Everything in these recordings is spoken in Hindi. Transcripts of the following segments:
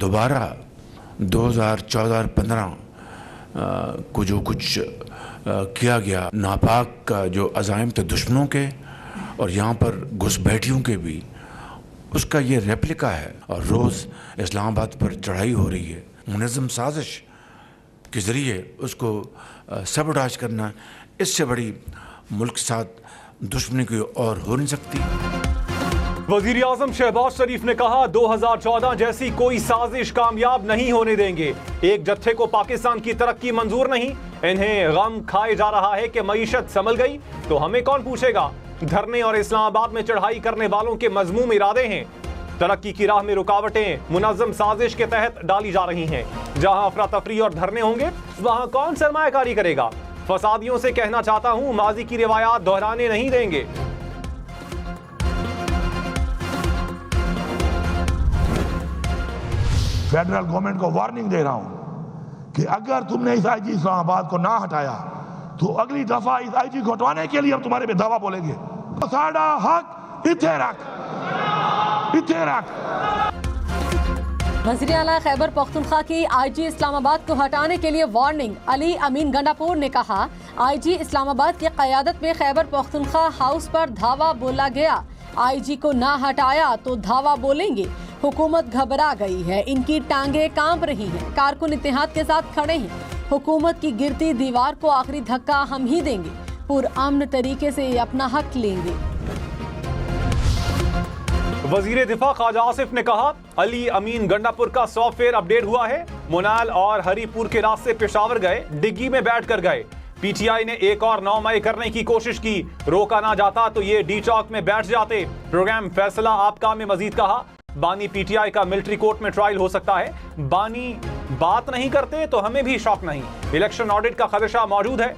दोबारा 2014 और 15 को जो कुछ किया गया, नापाक का जो अज़ाइम थे दुश्मनों के और यहाँ पर घुसपैठियों के भी, उसका ये रेप्लिका है। और रोज़ इस्लामाबाद पर चढ़ाई हो रही है, मुनज़्ज़म साजिश के ज़रिए उसको सबोटाज करना। इससे बड़ी मुल्क के साथ दुश्मनी कोई और हो नहीं सकती। वज़ीर आज़म शहबाज शरीफ ने कहा 2014 जैसी कोई साजिश कामयाब नहीं होने देंगे। एक जत्थे को पाकिस्तान की तरक्की मंजूर नहीं। इन्हें गम खाए जा रहा है कि मईशत संभल गई तो हमें कौन पूछेगा। धरने और इस्लामाबाद में चढ़ाई करने वालों के मजमूम इरादे हैं। तरक्की की राह में रुकावटें मुनज़्ज़म साजिश के तहत डाली जा रही हैं। जहां अफरा तफरी और धरने होंगे वहां कौन सरमायाकारी करेगा। फसादियों से कहना चाहता हूं, माजी की रिवायात दोहराने नहीं देंगे। फेडरल गवर्नमेंट को वार्निंग दे रहा हूं कि अगर तुमने इस आईजी इस्लामाबाद को ना हटाया तो अगली दफा इस आईजी को हटवाने के लिए हम तुम्हारे पे दावा बोलेंगे। तो साडा हक इत्थे रख। वज़ीर आला खैबर पख्तूनख्वा की आईजी इस्लामाबाद को हटाने के लिए वार्निंग। अली अमीन गंडापुर ने कहा, आईजी इस्लामाबाद की क़यादत में खैबर पख्तूनख्वा हाउस पर धावा बोला गया। आईजी को ना हटाया तो धावा बोलेंगे। हुकूमत घबरा गई है, इनकी टांगे कांप रही हैं। कारकुन इत्तेहाद के साथ खड़े हैं। हुकूमत की गिरती दीवार को आखिरी धक्का हम ही देंगे। पुरअमन तरीके से अपना हक लेंगे। वजीर दिफा ख्वाजा आसिफ ने कहा, अली अमीन गंडापुर का सॉफ्टवेयर अपडेट हुआ है। मुनाल और हरीपुर के रास्ते पेशावर गए, डिग्गी में बैठ कर गए। पीटीआई ने एक और 9 मई करने की कोशिश की, रोका ना जाता तो ये डी चौक में बैठ जाते। प्रोग्राम फैसला आपका में मजीद कहा, बानी पीटीआई का मिलिट्री कोर्ट में ट्रायल हो सकता है। बानी बात नहीं करते तो हमें भी शौक नहीं। इलेक्शन ऑडिट का खदशा मौजूद है।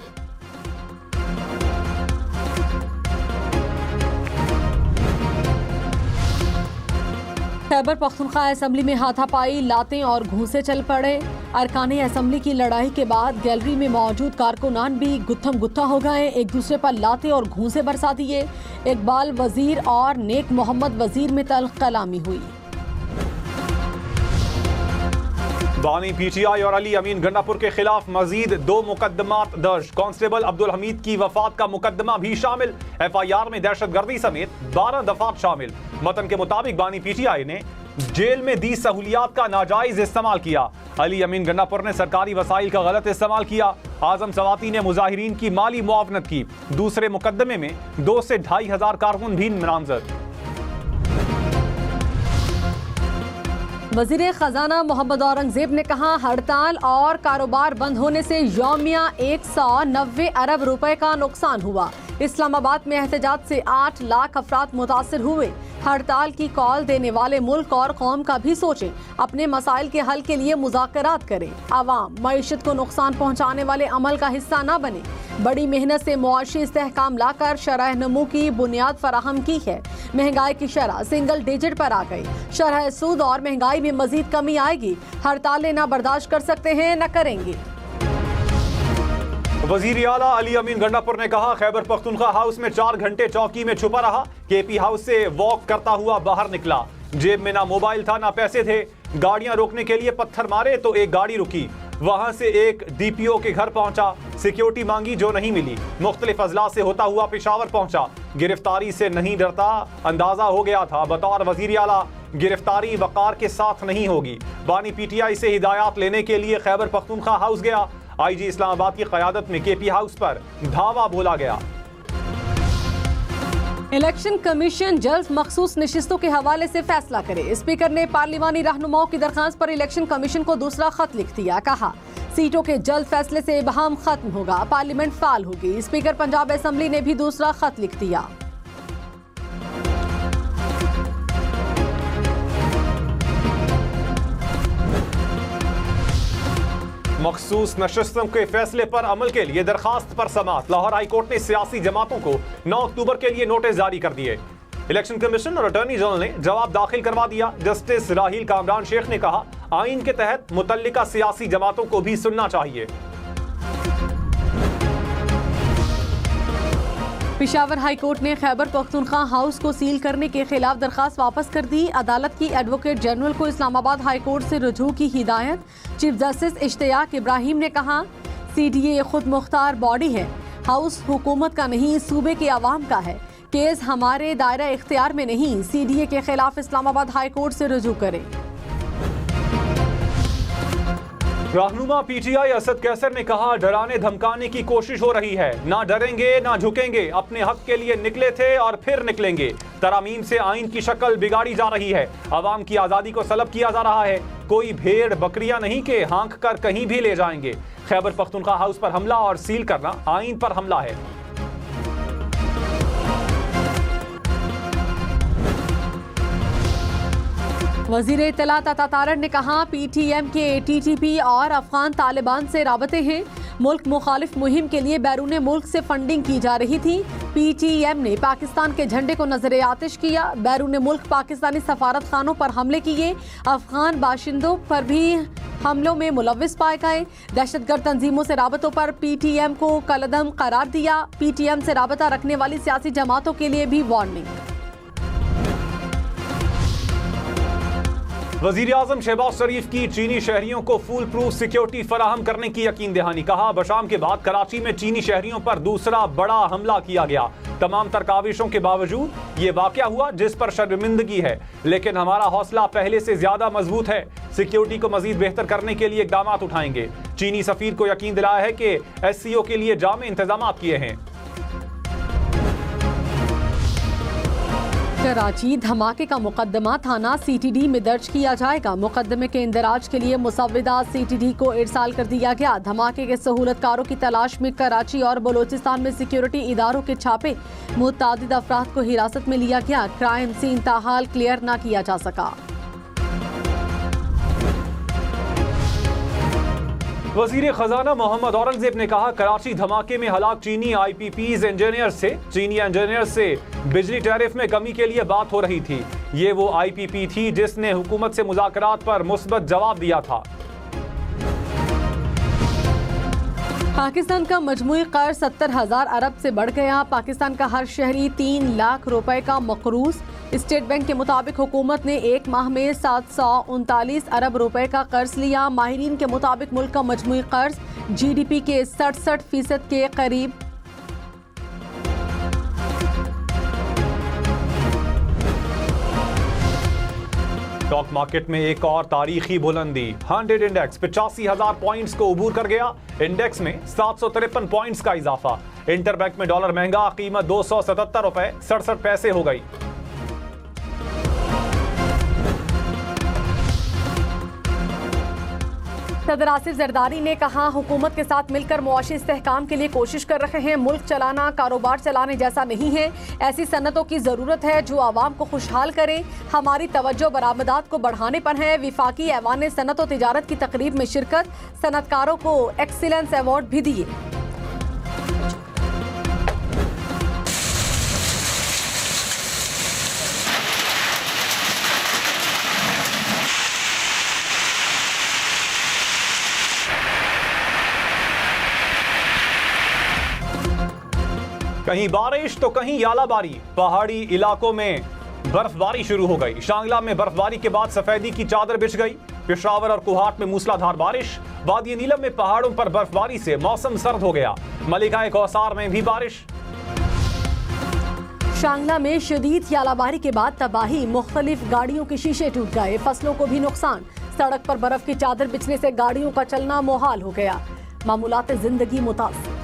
खैबर पख्तूनख्वा असेंबली में हाथापाई, लातें और घूंसे चल पड़े। अरकाने असेंबली की लड़ाई के बाद गैलरी में मौजूद कारकुनान भी गुत्थम गुत्था हो गए, एक दूसरे पर लातें और घूंसे बरसा दिए। इकबाल वजीर और नेक मोहम्मद वजीर में तल्ख कलामी हुई। बानी पीटीआई और अली अमीन गंडापुर के खिलाफ मजीद 2 मुकदमात दर्ज। कांस्टेबल अब्दुल हमीद की वफात का मुकदमा भी शामिल। एफआईआर में दहशतगर्दी समेत 12 दफात शामिल। मतन के मुताबिक बानी पीटीआई ने जेल में दी सहूलियात का नाजायज इस्तेमाल किया। अली अमीन गंडापुर ने सरकारी वसाइल का गलत इस्तेमाल किया। आजम सवाती ने मुजाहिरीन की माली मुआवनत की। दूसरे मुकदमे में 2 से 2,500 कारकुन भी नामजद। वज़ीर खजाना मोहम्मद औरंगजेब ने कहा, हड़ताल और कारोबार बंद होने से यौमिया 190 अरब रुपए का नुकसान हुआ। इस्लामाबाद में एहतजाज से 8 लाख अफराद मुतासिर हुए। हड़ताल की कॉल देने वाले मुल्क और कौम का भी सोचें, अपने मसाइल के हल के लिए मुज़ाकरात करें। आवाम मईशत को नुकसान पहुँचाने वाले अमल का हिस्सा न बने। बड़ी मेहनत से मुआशी इस्तेहकाम लाकर शरह नमू की बुनियाद फराहम की है। महंगाई की शरह सिंगल डिजिट पर आ गई। शरह सूद और महंगाई में मजीद कमी आएगी। हड़तालें न बर्दाश्त कर सकते हैं, न करेंगे। वजीर आला अली अमीन गंडापुर ने कहा, खैबर पख्तूनख्वा हाउस में 4 घंटे चौकी में छुपा रहा। केपी हाउस से वॉक करता हुआ बाहर निकला। जेब में ना मोबाइल था ना पैसे थे। गाड़ियां रोकने के लिए पत्थर मारे तो एक गाड़ी रुकी। वहां से एक डीपीओ के घर पहुंचा, सिक्योरिटी मांगी जो नहीं मिली। मुख्तलिफ अजला से होता हुआ पेशावर पहुंचा। गिरफ्तारी से नहीं डरता, अंदाजा हो गया था। बतौर वजीर आला गिरफ्तारी वकार के साथ नहीं होगी। बानी पीटीआई से हिदायत लेने के लिए खैबर पख्तूनख्वा हाउस गया। आईजी इस्लामाबाद की क़यादत में केपी हाउस पर धावा बोला गया। इलेक्शन कमीशन जल्द मखसूस नशिस्तों के हवाले से फैसला करे। स्पीकर ने पार्लिमानी रहनुमाओं की दरखास्त पर इलेक्शन कमीशन को दूसरा खत लिख दिया। कहा, सीटों के जल्द फैसले से इबहम खत्म होगा, पार्लियामेंट फाल होगी। स्पीकर पंजाब असेंबली ने भी दूसरा खत लिख दिया। मखसूस नशिस्तों के फैसले पर अमल के लिए दरखास्त पर समाअत। लाहौर हाई कोर्ट ने सियासी जमातों को 9 अक्टूबर के लिए नोटिस जारी कर दिए। इलेक्शन कमीशन और अटॉर्नी जनरल ने जवाब दाखिल करवा दिया। जस्टिस राहील कामरान शेख ने कहा, आइन के तहत मुतल्लिका सियासी जमातों को भी सुनना चाहिए। पेशावर हाई कोर्ट ने खैबर पख्तूनख्वा हाउस को सील करने के खिलाफ दरखास्त वापस कर दी। अदालत की एडवोकेट जनरल को इस्लामाबाद हाई कोर्ट से रुजू की हिदायत। चीफ जस्टिस इश्तियाक इब्राहिम ने कहा, CDA खुद मुख्तार बॉडी है, हाउस हुकूमत का नहीं, सूबे के अवाम का है। केस हमारे दायरा इख्तियार में नहीं, CDA के खिलाफ इस्लामाबाद हाई कोर्ट से रुजू करें। रहनुमा PTI असद कैसर ने कहा, डराने धमकाने की कोशिश हो रही है, ना डरेंगे ना झुकेंगे, अपने हक के लिए निकले थे और फिर निकलेंगे। तरामीम से आइन की शक्ल बिगाड़ी जा रही है, अवाम की आज़ादी को सलब किया जा रहा है। कोई भेड़ बकरियां नहीं के हाँक कर कहीं भी ले जाएंगे। खैबर पख्तूनख्वा हाउस पर हमला और सील करना आइन पर हमला है। वजीर इत्तलात अता तारड़ ने कहा, PTM के TTP और अफगान तालिबान से राबते हैं। मुल्क मुखालिफ मुहिम के लिए बैरून मुल्क से फंडिंग की जा रही थी। PTM ने पाकिस्तान के झंडे को नजर आतिश किया। बैरून मुल्क पाकिस्तानी सफारत खानों पर हमले किए। अफगान बाशिंदों पर भी हमलों में मुलविस पाए गए। दहशतगर्द तंजीमों से राबतों पर PTM को कलअदम करार दिया। PTM से राबता रखने वाली सियासी जमातों के लिए भी वार्निंग। वजीर आजम शहबाज शरीफ की चीनी शहरियों को फुल प्रूफ सिक्योरिटी फराहम करने की यकीन दहानी। कहा, बशाम के बाद कराची में चीनी शहरियों पर दूसरा बड़ा हमला किया गया। तमाम तरकाविशों के बावजूद ये वाकया हुआ जिस पर शर्मिंदगी है, लेकिन हमारा हौसला पहले से ज्यादा मजबूत है। सिक्योरिटी को मजीद बेहतर करने के लिए इकदाम उठाएंगे। चीनी सफीर को यकीन दिलाया है कि SCO के लिए जामे इंतजाम किए हैं। कराची धमाके का मुकदमा थाना CTD में दर्ज किया जाएगा। मुकदमे के इंदराज के लिए मुसव्विदा CTD को इरसाल कर दिया गया। धमाके के सहूलतकारों की तलाश में कराची और बलोचिस्तान में सिक्योरिटी इदारों के छापे। मुतअद्दिद अफराद को हिरासत में लिया गया। क्राइम सीन ताहाल क्लियर न किया जा सका। वजीर खजाना मोहम्मद औरंगजेब ने कहा, कराची धमाके में हलाक चीनी IPPs इंजीनियर से चीनी इंजीनियर से बिजली टैरिफ में कमी के लिए बात हो रही थी। ये वो IPP थी जिसने हुकूमत से मुज़ाकरात पर मुस्बत जवाब दिया था। पाकिस्तान का मजमूई कर्ज 70,000 अरब से बढ़ गया। पाकिस्तान का हर शहरी 3 लाख रुपए का मकरूज। स्टेट बैंक के मुताबिक हुकूमत ने एक माह में 739 अरब रुपए का कर्ज लिया। माहिरीन के मुताबिक मुल्क का मजमूई कर्ज GDP के 67% के करीब। स्टॉक मार्केट में एक और तारीखी बुलंदी। 100 इंडेक्स 85,000 पॉइंट्स को उबूर कर गया। इंडेक्स में 753 पॉइंट्स का इजाफा। इंटरबैंक में डॉलर महंगा, कीमत 277 रुपए 67 पैसे हो गई। सदर आसिफ जरदारी ने कहा, हुकूमत के साथ मिलकर मुआशी इस्तेहकाम के लिए कोशिश कर रहे हैं। मुल्क चलाना कारोबार चलाने जैसा नहीं है। ऐसी सनतों की ज़रूरत है जो आवाम को खुशहाल करे। हमारी तवज्जो बरामदात को बढ़ाने पर है। विफाकी ऐवान सनत और तिजारत की तकरीब में शिरकत। सनतकारों को एक्सीलेंस अवार्ड भी दिए। कहीं बारिश तो कहीं यालाबारी। पहाड़ी इलाकों में बर्फबारी शुरू हो गई। शांगला में बर्फबारी के बाद सफेदी की चादर बिछ गई। पेशावर और कुहाट में मूसलाधार बारिश। वादी नीलम में पहाड़ों पर बर्फबारी से मौसम सर्द हो गया। मलिकाए कौसार में भी बारिश। शांगला में शदीद यालाबारी के बाद तबाही। मुख्तलिफ गाड़ियों के शीशे टूट गए। फसलों को भी नुकसान। सड़क पर बर्फ की चादर बिछने से गाड़ियों का चलना मुहाल हो गया। मामूलात जिंदगी मुतासिर।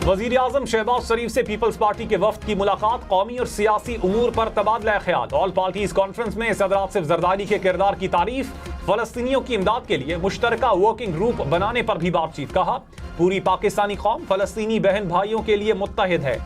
वजीर आजम शहबाज शरीफ से पीपल्स पार्टी के वफ्द की मुलाकात। कौमी और सियासी उमूर पर तबादला ख्याल। ऑल पार्टीज कॉन्फ्रेंस में सदर आसिफ जरदारी के किरदार की तारीफ। फलस्तीनियों की इमदाद के लिए मुश्तरका वर्किंग ग्रुप बनाने पर भी बातचीत। कहा, पूरी पाकिस्तानी कौम फलस्तीनी बहन भाइयों के लिए मुत्तहिद है।